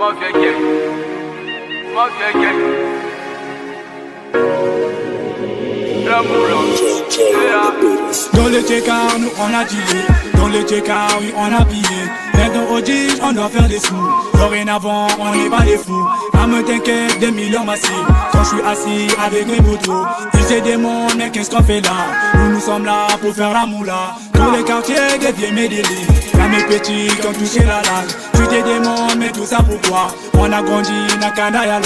Mafia gang. Mafia gang. La moula. Dans le check-out, nous on a dealé. Dans le check-out, oui, on a pillé. Maintenant au dit, on doit faire des sous. Dorénavant, on n'est pas des fous. À me t'inquiète, des millions massifs. Quand je suis assis avec mes potos, ils se demandent, mais qu'est-ce qu'on fait là? Nous sommes là pour faire la moula. Dans les quartiers, des vieux mes délits. Là, mes petits qui ont touché la lague. Tu te demandes, mais tout ça pourquoi? On a grandi, n'a qu'un là.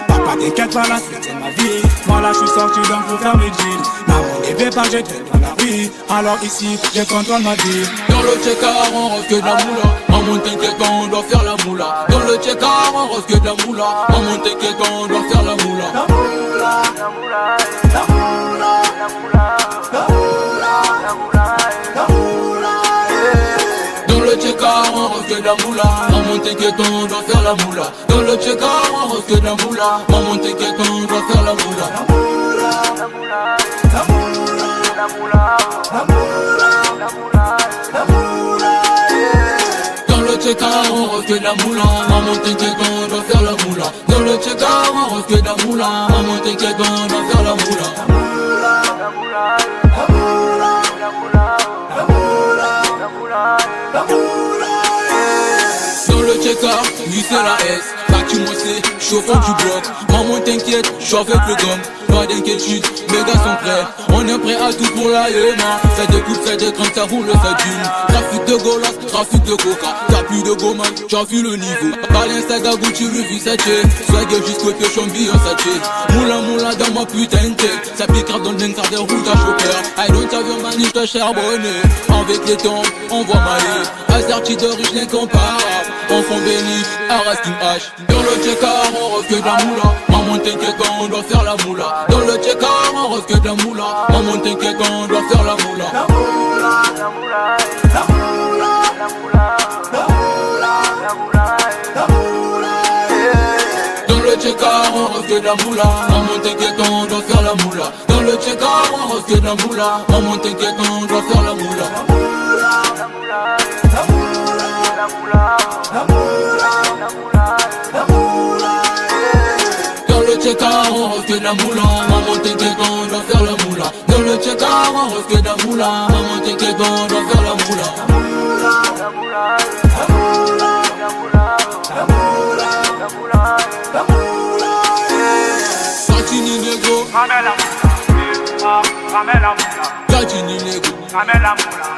Papa, t'inquiète pas, la suite c'est ma vie. Moi là, je suis sorti donc pour faire mes deals. Maman, ne vais pas, j'étais dans la rue. Alors ici, je contrôle ma vie. Dans le check-out, on reste que de la moula. Maman t'inquiète quand on doit faire la moula. Dans le check-out, on reste que de la moula. Maman t'inquiète quand on doit faire la moula. La moula, la moula, la moula, la moula, la moula, la moula, la moula. Dans le check-out, on reste que de la moula. Maman t'inquiète quand on doit faire la moula. Dans le check-out, on reste que de la moula. Maman t'inquiète quand on doit faire la moula. La moula, la moula, la moula, la moula, la moula, la moula, la moula. Dans le check-out, on reste que de la moula. Maman t'inquiète quand on doit faire la moula. Dans le check-out, on reste que de la moula. Maman t'inquiète quand on doit faire la moula. La moula, la moula, la moula, la moula, la moula, la moula, la moula. Dans le check-out, oui c'est la S. Bâti moi c'est, j'suis au fond du bloc. Maman t'inquiète, j'suis avec le gomme. Pas d'inquiétude, mes gars sont prêts. On est prêt à tout pour la Yéma. Ça découpe, ça décrante, ça roule, ça dune. Trafic de golas, trafic de coca. T'as plus de goman, j'en vu le niveau. Balenciaga, Gucci, Louis Versace. Swag jusqu'au pied, chambi en sachet. Moula moula dans ma putain de tête. Ça pique grave dans le dingue, ça déroule ta chopper. I don't have your money, j'te charbonné. Avec les temps, on voit mailler. Azarti de riche, l'incomparable. Enfant béni, arrête une hache. Dans le check-out, on reste que de la moula. Maman t'inquiète quand on doit faire la moula. Dans le check-out, on reste que de la moula. Maman t'inquiète quand on doit faire la moula. La moula, la moula, la moula, la moula, la moula, la moula, la moula. Dans le check-out, on reste que de la moula. Maman t'inquiète quand on doit faire la moula. Dans le check-out, on reste que de la moula. Maman t'inquiète quand on doit faire la moula. La moula, la moula, la moula, la moula, la moula, la moula, la moula. Dans le check-out, on reste que de la moula. Maman t'inquiète quand on doit faire la moula. Dans le check-out, on reste que de la moula. Maman t'inquiète quand on doit faire la moula. La moula, la moula, la moula, la moula, la moula, la moula, la moula. Gatini Negro, Ramène la moula, ramène la moula, Gatini Negro. ramène la moula,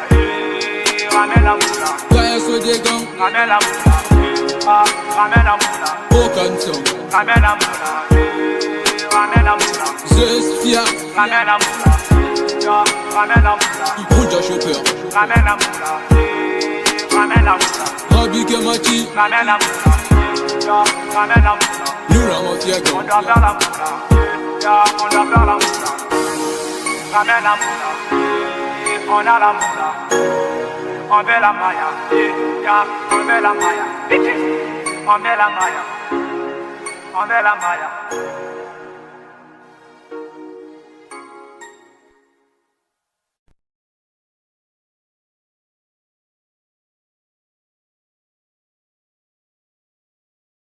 ramène la moula, KSO des gangs, ramène la moula, ramène la moula, aucun son. ramène la moula, ramène la moula, Zeus Fia, ramène la moula, ramène la moula, Rouja Chopper, ramène la moula, ramène la moula, Rabi Kemati, ramène la moula, ramène la moula. nous la mafia On gang. doit faire la moula, on doit faire la moula. Ramène la moula, on a la moula. On veut la maya, on veut la maya. On veut la maya, on veut la maya.